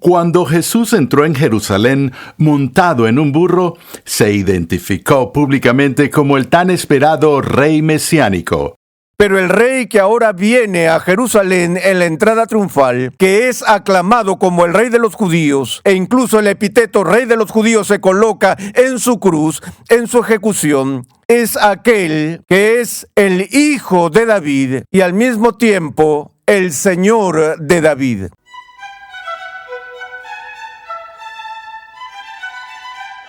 Cuando Jesús entró en Jerusalén montado en un burro, se identificó públicamente como el tan esperado rey mesiánico. Pero el rey que ahora viene a Jerusalén en la entrada triunfal, que es aclamado como el rey de los judíos, e incluso el epíteto rey de los judíos se coloca en su cruz, en su ejecución, es aquel que es el hijo de David y al mismo tiempo el Señor de David.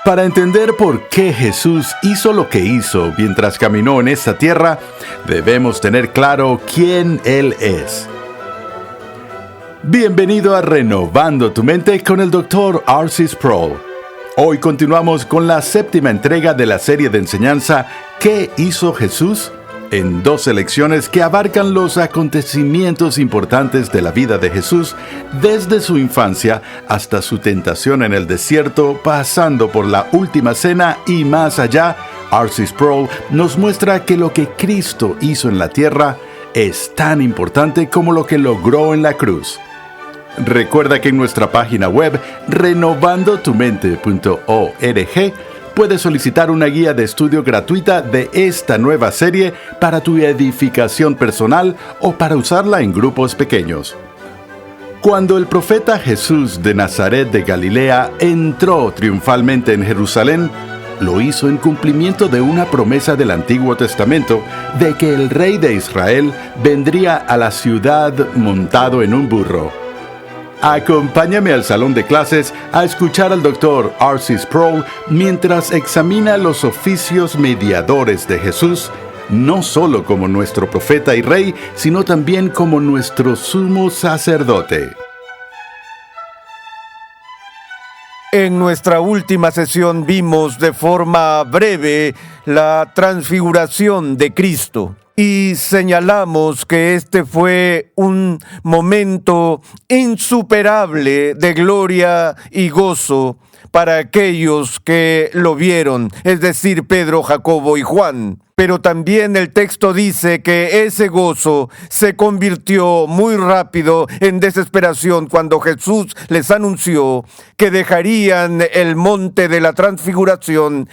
Para entender por qué Jesús hizo lo que hizo mientras caminó en esta tierra, debemos tener claro quién Él es. Bienvenido a Renovando tu Mente con el Dr. R.C. Sproul. Hoy continuamos con la 7ª entrega de la serie de enseñanza ¿Qué hizo Jesús?, en 2 lecciones que abarcan los acontecimientos importantes de la vida de Jesús desde su infancia hasta su tentación en el desierto, pasando por la última cena y más allá. R.C. Sproul nos muestra que lo que Cristo hizo en la tierra es tan importante como lo que logró en la cruz. Recuerda que en nuestra página web renovandotumente.org puedes solicitar una guía de estudio gratuita de esta nueva serie para tu edificación personal o para usarla en grupos pequeños. Cuando el profeta Jesús de Nazaret de Galilea entró triunfalmente en Jerusalén, lo hizo en cumplimiento de una promesa del Antiguo Testamento de que el rey de Israel vendría a la ciudad montado en un burro. Acompáñame al salón de clases a escuchar al Dr. R.C. Sproul mientras examina los oficios mediadores de Jesús, no solo como nuestro profeta y rey, sino también como nuestro sumo sacerdote. En nuestra última sesión vimos de forma breve la transfiguración de Cristo. Y señalamos que este fue un momento insuperable de gloria y gozo para aquellos que lo vieron, es decir, Pedro, Jacobo y Juan. Pero también el texto dice que ese gozo se convirtió muy rápido en desesperación cuando Jesús les anunció que dejarían el monte de la transfiguración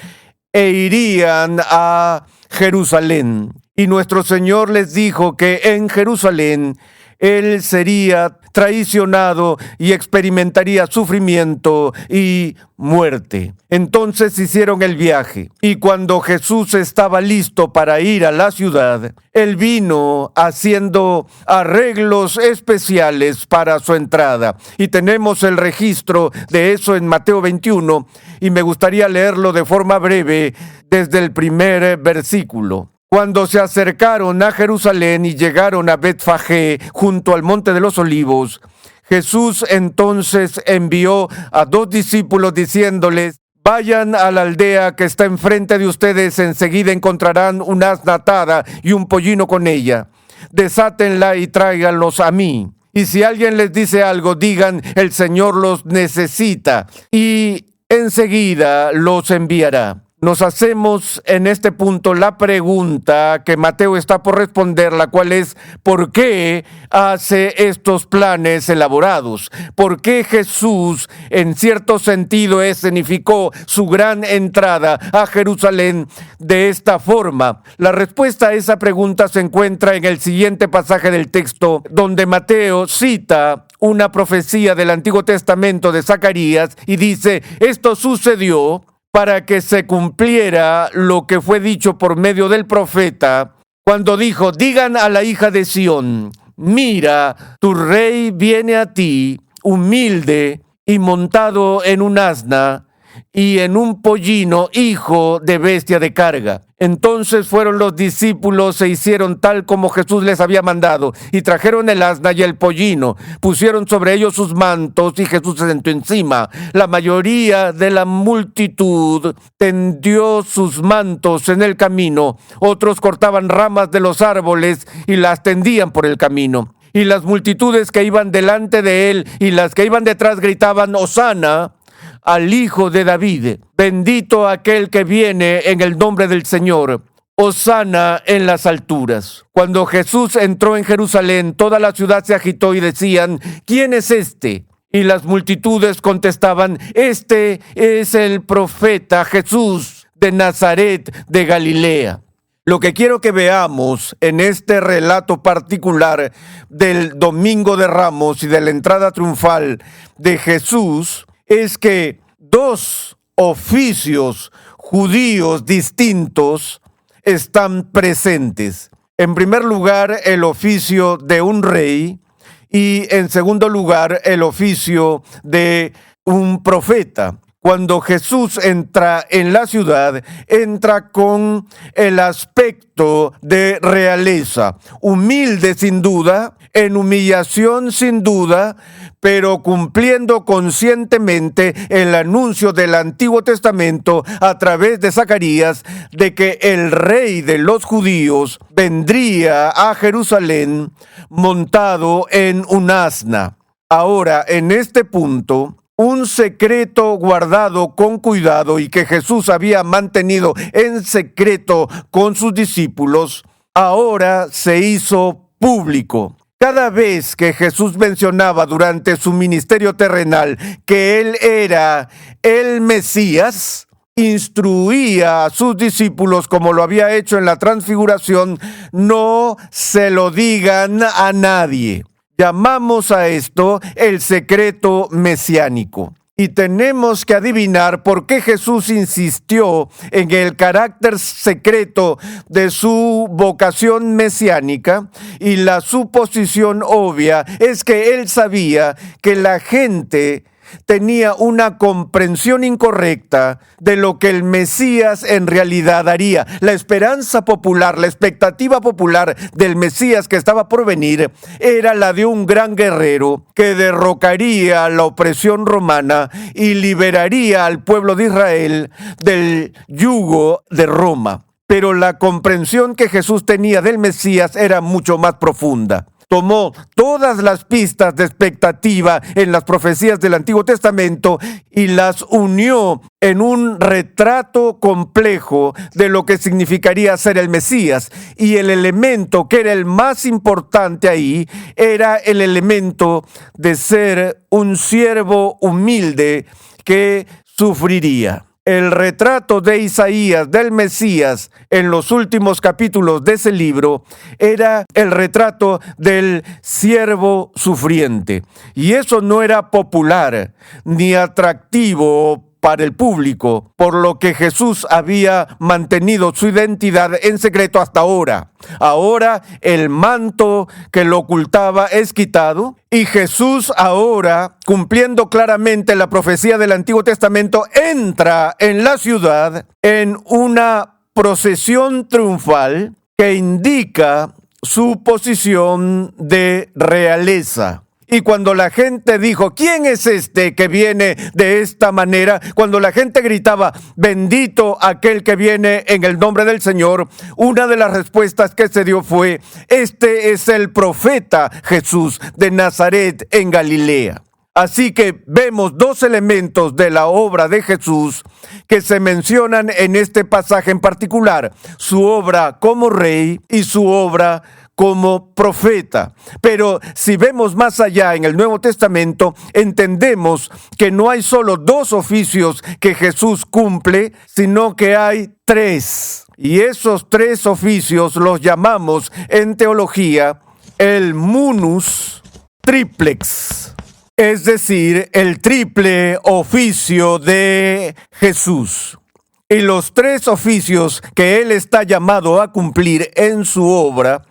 e irían a Jerusalén. Y nuestro Señor les dijo que en Jerusalén Él sería traicionado y experimentaría sufrimiento y muerte. Entonces hicieron el viaje. Y cuando Jesús estaba listo para ir a la ciudad, Él vino haciendo arreglos especiales para su entrada. Y tenemos el registro de eso en Mateo 21, y me gustaría leerlo de forma breve desde el primer versículo. Cuando se acercaron a Jerusalén y llegaron a Betfagé, junto al Monte de los Olivos, Jesús entonces envió a 2 discípulos diciéndoles: vayan a la aldea que está enfrente de ustedes, enseguida encontrarán una asna atada y un pollino con ella. Desátenla y tráiganlos a mí. Y si alguien les dice algo, digan: el Señor los necesita, y enseguida los enviará. Nos hacemos en este punto la pregunta que Mateo está por responder, la cual es: ¿por qué hace estos planes elaborados? ¿Por qué Jesús, en cierto sentido, escenificó su gran entrada a Jerusalén de esta forma? La respuesta a esa pregunta se encuentra en el siguiente pasaje del texto, donde Mateo cita una profecía del Antiguo Testamento de Zacarías y dice: esto sucedió para que se cumpliera lo que fue dicho por medio del profeta, cuando dijo: digan a la hija de Sión, mira, tu rey viene a ti, humilde y montado en un asna y en un pollino, hijo de bestia de carga. Entonces fueron los discípulos e hicieron tal como Jesús les había mandado, y trajeron el asna y el pollino, pusieron sobre ellos sus mantos, y Jesús se sentó encima. La mayoría de la multitud tendió sus mantos en el camino, otros cortaban ramas de los árboles y las tendían por el camino. Y las multitudes que iban delante de él y las que iban detrás gritaban: Hosana al Hijo de David, bendito aquel que viene en el nombre del Señor, Hosana en las alturas. Cuando Jesús entró en Jerusalén, toda la ciudad se agitó y decían: ¿quién es este? Y las multitudes contestaban: este es el profeta Jesús de Nazaret de Galilea. Lo que quiero que veamos en este relato particular del Domingo de Ramos y de la entrada triunfal de Jesús es que dos oficios judíos distintos están presentes. En primer lugar, el oficio de un rey, y en segundo lugar, el oficio de un profeta. Cuando Jesús entra en la ciudad, entra con el aspecto de realeza, humilde sin duda, en humillación sin duda, pero cumpliendo conscientemente el anuncio del Antiguo Testamento a través de Zacarías de que el rey de los judíos vendría a Jerusalén montado en un asna. Ahora, en este punto, un secreto guardado con cuidado y que Jesús había mantenido en secreto con sus discípulos, ahora se hizo público. Cada vez que Jesús mencionaba durante su ministerio terrenal que Él era el Mesías, instruía a sus discípulos, como lo había hecho en la transfiguración: no se lo digan a nadie. Llamamos a esto el secreto mesiánico. Y tenemos que adivinar por qué Jesús insistió en el carácter secreto de su vocación mesiánica, y la suposición obvia es que él sabía que la gente tenía una comprensión incorrecta de lo que el Mesías en realidad haría. La esperanza popular, la expectativa popular del Mesías que estaba por venir era la de un gran guerrero que derrocaría la opresión romana y liberaría al pueblo de Israel del yugo de Roma. Pero la comprensión que Jesús tenía del Mesías era mucho más profunda. Tomó todas las pistas de expectativa en las profecías del Antiguo Testamento y las unió en un retrato complejo de lo que significaría ser el Mesías. Y el elemento que era el más importante ahí era el elemento de ser un siervo humilde que sufriría. El retrato de Isaías del Mesías en los últimos capítulos de ese libro era el retrato del siervo sufriente. Y eso no era popular ni atractivo para el público, por lo que Jesús había mantenido su identidad en secreto hasta ahora. Ahora el manto que lo ocultaba es quitado, y Jesús ahora, cumpliendo claramente la profecía del Antiguo Testamento, entra en la ciudad en una procesión triunfal que indica su posición de realeza. Y cuando la gente dijo: ¿quién es este que viene de esta manera? Cuando la gente gritaba: bendito aquel que viene en el nombre del Señor, una de las respuestas que se dio fue: este es el profeta Jesús de Nazaret en Galilea. Así que vemos dos elementos de la obra de Jesús que se mencionan en este pasaje en particular: su obra como rey y su obra como profeta. Pero si vemos más allá en el Nuevo Testamento, entendemos que no hay solo dos oficios que Jesús cumple, sino que hay tres. Y esos tres oficios los llamamos en teología el munus triplex, es decir, el triple oficio de Jesús. Y los tres oficios que Él está llamado a cumplir en su obra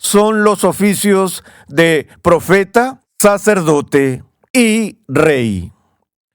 son los oficios de profeta, sacerdote y rey.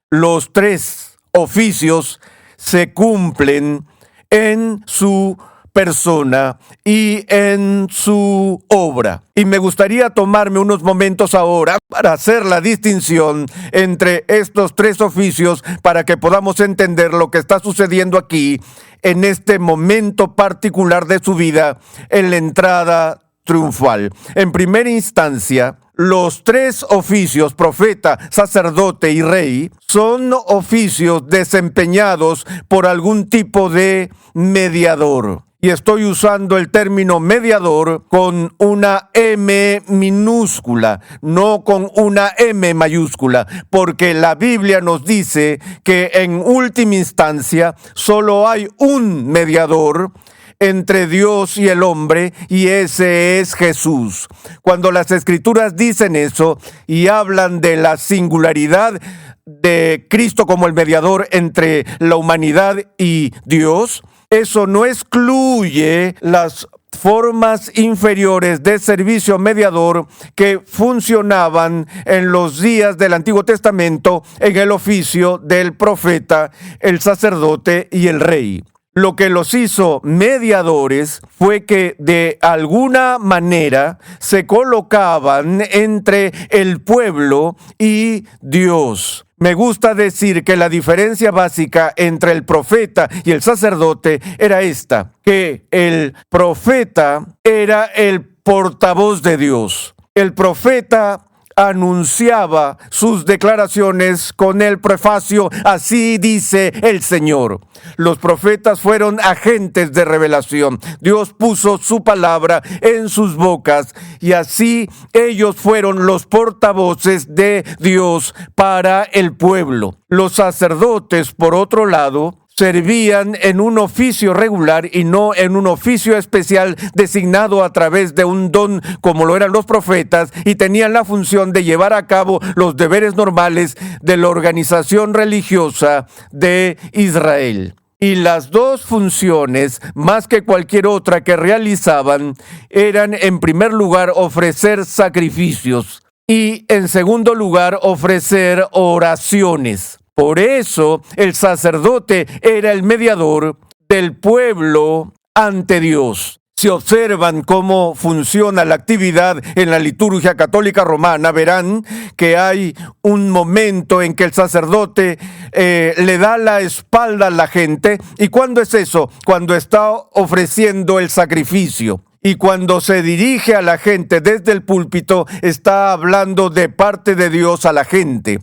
Los tres oficios se cumplen en su persona y en su obra. Y me gustaría tomarme unos momentos ahora para hacer la distinción entre estos tres oficios para que podamos entender lo que está sucediendo aquí en este momento particular de su vida, en la entrada triunfal. En primera instancia, los tres oficios, profeta, sacerdote y rey, son oficios desempeñados por algún tipo de mediador. Y estoy usando el término mediador con una M minúscula, no con una M mayúscula, porque la Biblia nos dice que en última instancia solo hay un mediador entre Dios y el hombre, y ese es Jesús. Cuando las Escrituras dicen eso y hablan de la singularidad de Cristo como el mediador entre la humanidad y Dios, eso no excluye las formas inferiores de servicio mediador que funcionaban en los días del Antiguo Testamento en el oficio del profeta, el sacerdote y el rey. Lo que los hizo mediadores fue que de alguna manera se colocaban entre el pueblo y Dios. Me gusta decir que la diferencia básica entre el profeta y el sacerdote era esta, que el profeta era el portavoz de Dios. El profeta anunciaba sus declaraciones con el prefacio, así dice el Señor. Los profetas fueron agentes de revelación. Dios puso su palabra en sus bocas y así ellos fueron los portavoces de Dios para el pueblo. Los sacerdotes, por otro lado, servían en un oficio regular y no en un oficio especial designado a través de un don como lo eran los profetas, y tenían la función de llevar a cabo los deberes normales de la organización religiosa de Israel. Y las dos funciones, más que cualquier otra que realizaban, eran en primer lugar ofrecer sacrificios y en segundo lugar ofrecer oraciones. Por eso el sacerdote era el mediador del pueblo ante Dios. Si observan cómo funciona la actividad en la liturgia católica romana, verán que hay un momento en que el sacerdote le da la espalda a la gente. ¿Y cuándo es eso? Cuando está ofreciendo el sacrificio. Y cuando se dirige a la gente desde el púlpito, está hablando de parte de Dios a la gente.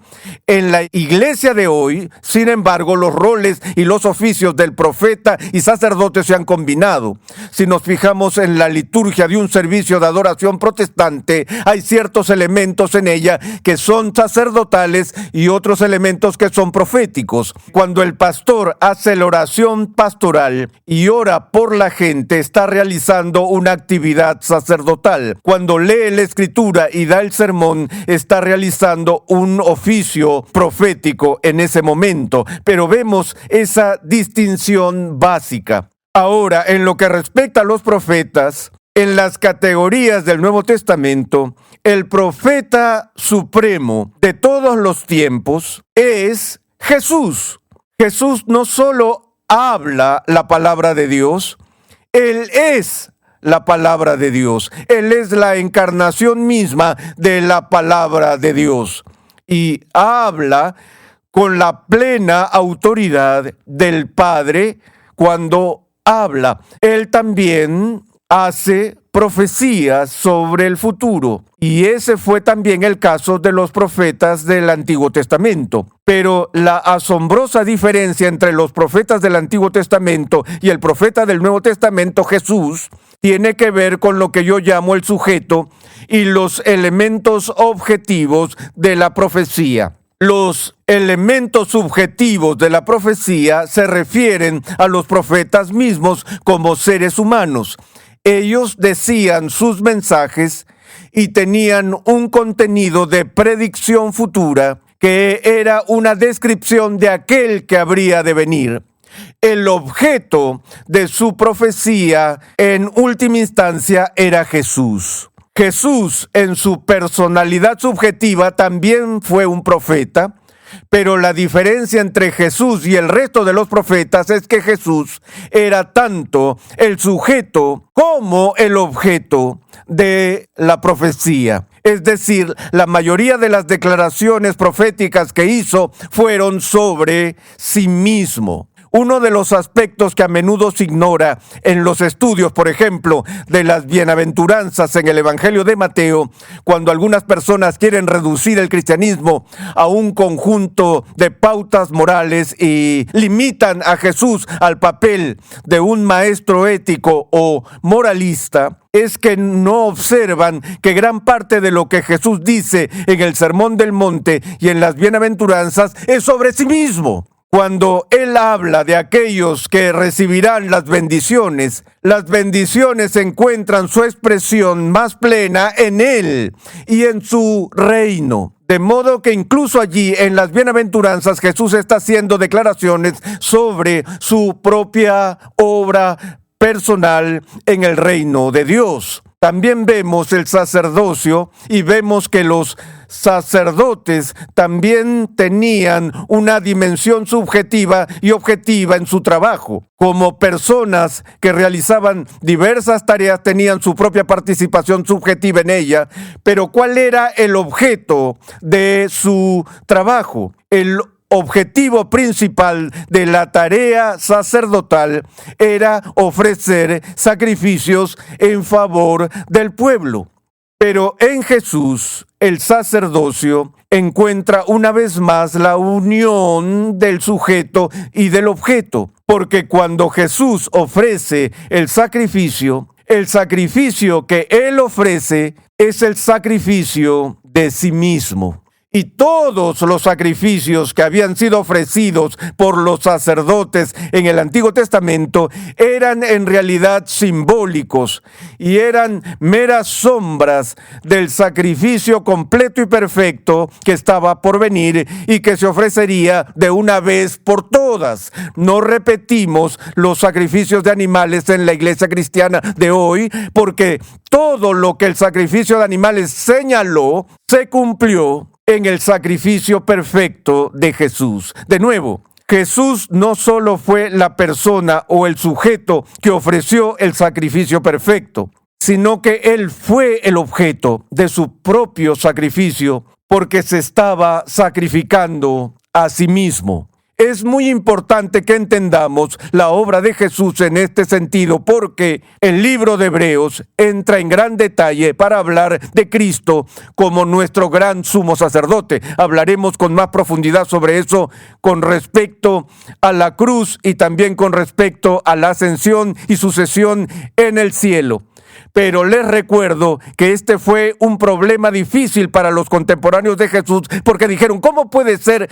En la iglesia de hoy, sin embargo, los roles y los oficios del profeta y sacerdote se han combinado. Si nos fijamos en la liturgia de un servicio de adoración protestante, hay ciertos elementos en ella que son sacerdotales y otros elementos que son proféticos. Cuando el pastor hace la oración pastoral y ora por la gente, está realizando una actividad sacerdotal. Cuando lee la escritura y da el sermón, está realizando un oficio profético en ese momento. Pero vemos esa distinción básica. Ahora, en lo que respecta a los profetas, en las categorías del Nuevo Testamento, el profeta supremo de todos los tiempos es Jesús. Jesús no solo habla la palabra de Dios, Él es la palabra de Dios. Él es la encarnación misma de la palabra de Dios y habla con la plena autoridad del Padre cuando habla. Él también hace profecías sobre el futuro, y ese fue también el caso de los profetas del Antiguo Testamento. Pero la asombrosa diferencia entre los profetas del Antiguo Testamento y el profeta del Nuevo Testamento, Jesús, tiene que ver con lo que yo llamo el sujeto y los elementos objetivos de la profecía. Los elementos subjetivos de la profecía se refieren a los profetas mismos como seres humanos. Ellos decían sus mensajes y tenían un contenido de predicción futura que era una descripción de aquel que habría de venir. El objeto de su profecía en última instancia era Jesús. Jesús, en su personalidad subjetiva, también fue un profeta, pero la diferencia entre Jesús y el resto de los profetas es que Jesús era tanto el sujeto como el objeto de la profecía. Es decir, la mayoría de las declaraciones proféticas que hizo fueron sobre sí mismo. Uno de los aspectos que a menudo se ignora en los estudios, por ejemplo, de las bienaventuranzas en el Evangelio de Mateo, cuando algunas personas quieren reducir el cristianismo a un conjunto de pautas morales y limitan a Jesús al papel de un maestro ético o moralista, es que no observan que gran parte de lo que Jesús dice en el Sermón del Monte y en las bienaventuranzas es sobre sí mismo. Cuando Él habla de aquellos que recibirán las bendiciones encuentran su expresión más plena en Él y en su reino. De modo que incluso allí en las bienaventuranzas Jesús está haciendo declaraciones sobre su propia obra personal en el reino de Dios. También vemos el sacerdocio y vemos que los sacerdotes también tenían una dimensión subjetiva y objetiva en su trabajo. Como personas que realizaban diversas tareas, tenían su propia participación subjetiva en ella, pero ¿cuál era el objeto de su trabajo? El objetivo principal de la tarea sacerdotal era ofrecer sacrificios en favor del pueblo. Pero en Jesús, el sacerdocio encuentra una vez más la unión del sujeto y del objeto, porque cuando Jesús ofrece el sacrificio que Él ofrece es el sacrificio de sí mismo. Y todos los sacrificios que habían sido ofrecidos por los sacerdotes en el Antiguo Testamento eran en realidad simbólicos y eran meras sombras del sacrificio completo y perfecto que estaba por venir y que se ofrecería de una vez por todas. No repetimos los sacrificios de animales en la iglesia cristiana de hoy porque todo lo que el sacrificio de animales señaló se cumplió en el sacrificio perfecto de Jesús. De nuevo, Jesús no solo fue la persona o el sujeto que ofreció el sacrificio perfecto, sino que Él fue el objeto de su propio sacrificio porque se estaba sacrificando a sí mismo. Es muy importante que entendamos la obra de Jesús en este sentido porque el libro de Hebreos entra en gran detalle para hablar de Cristo como nuestro gran sumo sacerdote. Hablaremos con más profundidad sobre eso con respecto a la cruz y también con respecto a la ascensión y sucesión en el cielo. Pero les recuerdo que este fue un problema difícil para los contemporáneos de Jesús porque dijeron, ¿cómo puede ser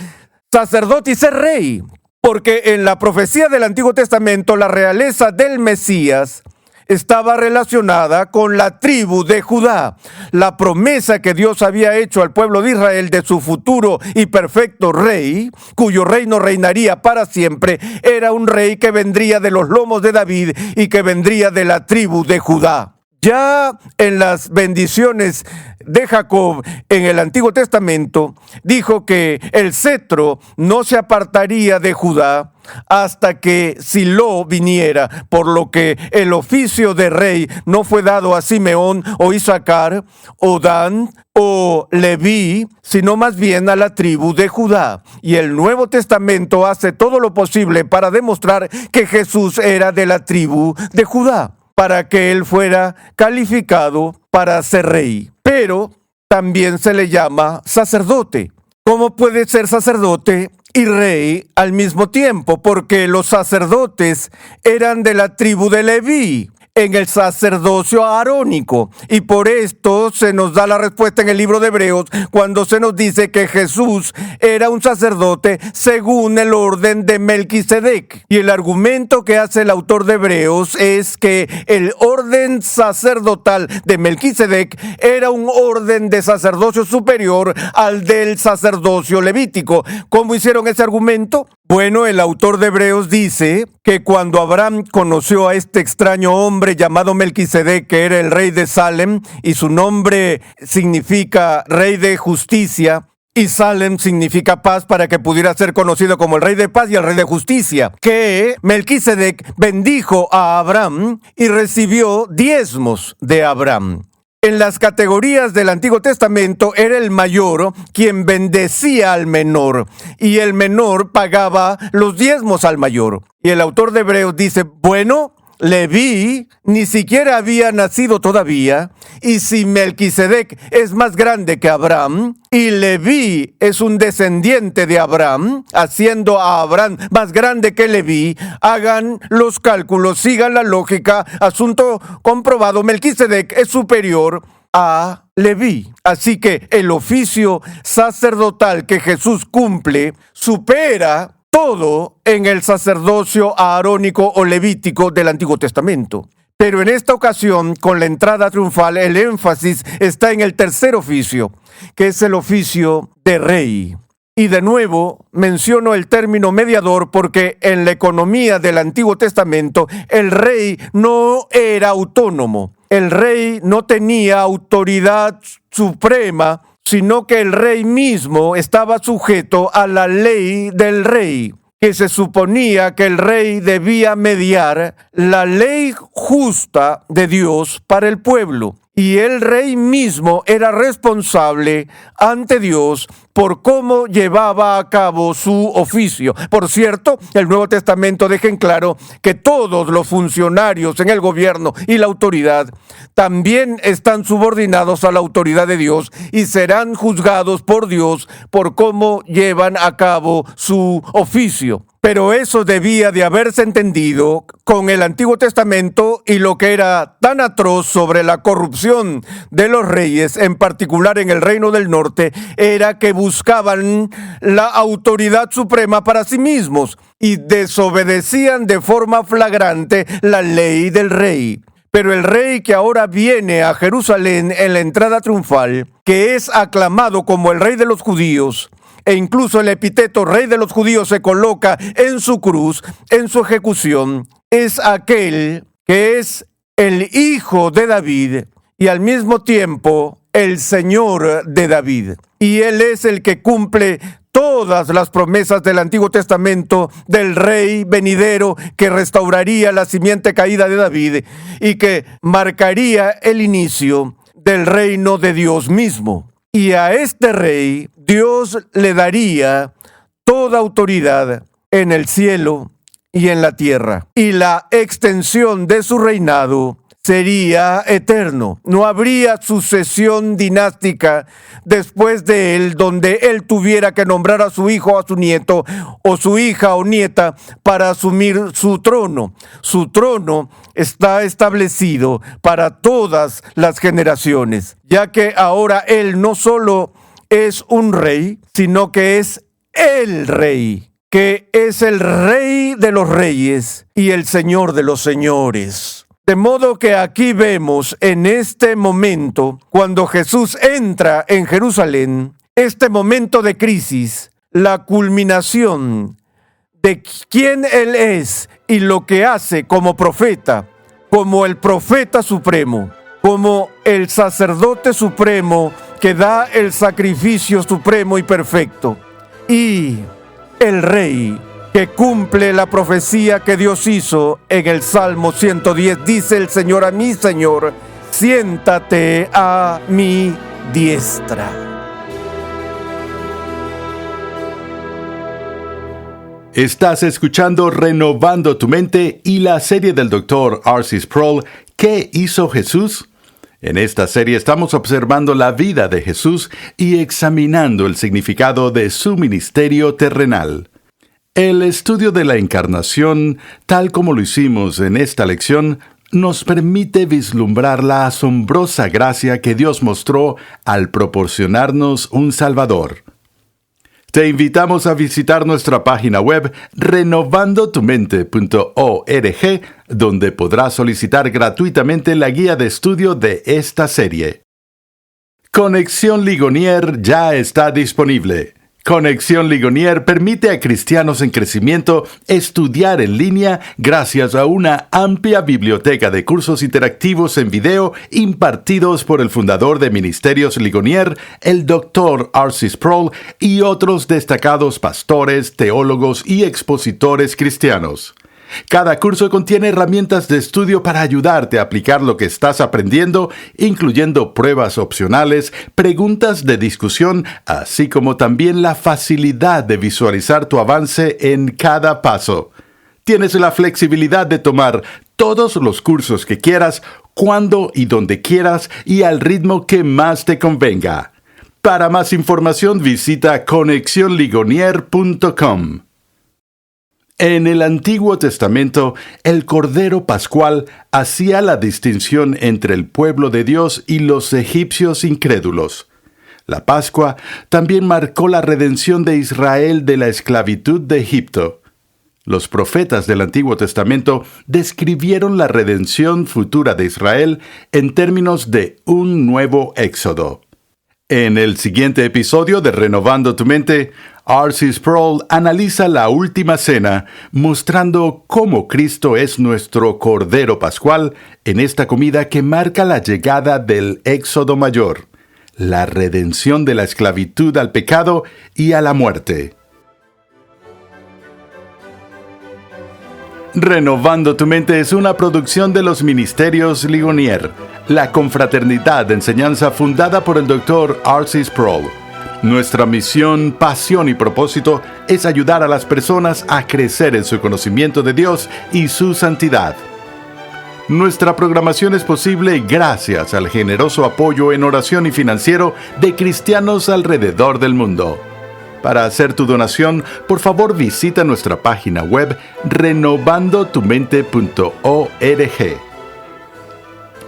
sacerdote y ser rey? Porque en la profecía del Antiguo Testamento la realeza del Mesías estaba relacionada con la tribu de Judá. La promesa que Dios había hecho al pueblo de Israel de su futuro y perfecto rey, cuyo reino reinaría para siempre, era un rey que vendría de los lomos de David y que vendría de la tribu de Judá. Ya en las bendiciones de Jacob en el Antiguo Testamento, dijo que el cetro no se apartaría de Judá hasta que Silo viniera, por lo que el oficio de rey no fue dado a Simeón o Isaacar o Dan o Leví, sino más bien a la tribu de Judá. Y el Nuevo Testamento hace todo lo posible para demostrar que Jesús era de la tribu de Judá, para que él fuera calificado para ser rey. Pero también se le llama sacerdote. ¿Cómo puede ser sacerdote y rey al mismo tiempo? Porque los sacerdotes eran de la tribu de Leví en el sacerdocio arónico. Y por esto se nos da la respuesta en el libro de Hebreos cuando se nos dice que Jesús era un sacerdote según el orden de Melquisedec. Y el argumento que hace el autor de Hebreos es que el orden sacerdotal de Melquisedec era un orden de sacerdocio superior al del sacerdocio levítico. ¿Cómo hicieron ese argumento? Bueno, el autor de Hebreos dice que cuando Abraham conoció a este extraño hombre llamado Melquisedec, que era el rey de Salem, y su nombre significa rey de justicia, y Salem significa paz, para que pudiera ser conocido como el rey de paz y el rey de justicia, que Melquisedec bendijo a Abraham y recibió diezmos de Abraham. En las categorías del Antiguo Testamento era el mayor quien bendecía al menor y el menor pagaba los diezmos al mayor. Y el autor de Hebreos dice, bueno, Leví ni siquiera había nacido todavía, y si Melquisedec es más grande que Abraham, y Leví es un descendiente de Abraham, haciendo a Abraham más grande que Leví, hagan los cálculos, sigan la lógica, asunto comprobado, Melquisedec es superior a Leví. Así que el oficio sacerdotal que Jesús cumple supera todo en el sacerdocio aarónico o levítico del Antiguo Testamento. Pero en esta ocasión, con la entrada triunfal, el énfasis está en el tercer oficio, que es el oficio de rey. Y de nuevo menciono el término mediador porque en la economía del Antiguo Testamento el rey no era autónomo. El rey no tenía autoridad suprema, sino que el rey mismo estaba sujeto a la ley del rey, que se suponía que el rey debía mediar la ley justa de Dios para el pueblo. Y el rey mismo era responsable ante Dios por cómo llevaba a cabo su oficio. Por cierto, el Nuevo Testamento deja en claro que todos los funcionarios en el gobierno y la autoridad también están subordinados a la autoridad de Dios y serán juzgados por Dios por cómo llevan a cabo su oficio. Pero eso debía de haberse entendido con el Antiguo Testamento y lo que era tan atroz sobre la corrupción de los reyes, en particular en el Reino del Norte, era que buscaban la autoridad suprema para sí mismos y desobedecían de forma flagrante la ley del rey. Pero el rey que ahora viene a Jerusalén en la entrada triunfal, que es aclamado como el rey de los judíos, e incluso el epíteto rey de los judíos se coloca en su cruz, en su ejecución, es aquel que es el hijo de David y al mismo tiempo el Señor de David. Y él es el que cumple todas las promesas del Antiguo Testamento del rey venidero que restauraría la simiente caída de David y que marcaría el inicio del reino de Dios mismo. Y a este rey Dios le daría toda autoridad en el cielo y en la tierra. Y la extensión de su reinado sería eterno. No habría sucesión dinástica después de él, donde él tuviera que nombrar a su hijo o a su nieto, o su hija o nieta, para asumir su trono. Su trono está establecido para todas las generaciones, ya que ahora él no solo es un rey, sino que es el rey, que es el rey de los reyes y el señor de los señores. De modo que aquí vemos en este momento, cuando Jesús entra en Jerusalén, este momento de crisis, la culminación de quién Él es y lo que hace como profeta, como el profeta supremo, como el sacerdote supremo que da el sacrificio supremo y perfecto, y el rey que cumple la profecía que Dios hizo en el Salmo 110. Dice el Señor a mi Señor, siéntate a mi diestra. Estás escuchando Renovando tu Mente y la serie del Dr. R.C. Sproul, ¿Qué hizo Jesús? En esta serie estamos observando la vida de Jesús y examinando el significado de su ministerio terrenal. El estudio de la encarnación, tal como lo hicimos en esta lección, nos permite vislumbrar la asombrosa gracia que Dios mostró al proporcionarnos un Salvador. Te invitamos a visitar nuestra página web renovandotumente.org, donde podrás solicitar gratuitamente la guía de estudio de esta serie. Conexión Ligonier ya está disponible. Conexión Ligonier permite a cristianos en crecimiento estudiar en línea gracias a una amplia biblioteca de cursos interactivos en video impartidos por el fundador de Ministerios Ligonier, el Dr. R.C. Sproul, y otros destacados pastores, teólogos y expositores cristianos. Cada curso contiene herramientas de estudio para ayudarte a aplicar lo que estás aprendiendo, incluyendo pruebas opcionales, preguntas de discusión, así como también la facilidad de visualizar tu avance en cada paso. Tienes la flexibilidad de tomar todos los cursos que quieras, cuando y donde quieras y al ritmo que más te convenga. Para más información visita conexionligonier.com. En el Antiguo Testamento, el Cordero Pascual hacía la distinción entre el pueblo de Dios y los egipcios incrédulos. La Pascua también marcó la redención de Israel de la esclavitud de Egipto. Los profetas del Antiguo Testamento describieron la redención futura de Israel en términos de un nuevo éxodo. En el siguiente episodio de Renovando tu Mente, R.C. Sproul analiza la última cena, mostrando cómo Cristo es nuestro Cordero Pascual en esta comida que marca la llegada del Éxodo Mayor, la redención de la esclavitud al pecado y a la muerte. Renovando tu Mente es una producción de los Ministerios Ligonier, la confraternidad de enseñanza fundada por el Dr. R.C. Sproul. Nuestra misión, pasión y propósito es ayudar a las personas a crecer en su conocimiento de Dios y su santidad. Nuestra programación es posible gracias al generoso apoyo en oración y financiero de cristianos alrededor del mundo. Para hacer tu donación, por favor visita nuestra página web renovandotumente.org.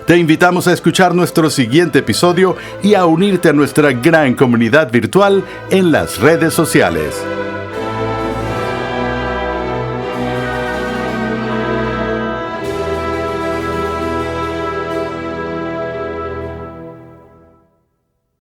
Te invitamos a escuchar nuestro siguiente episodio y a unirte a nuestra gran comunidad virtual en las redes sociales.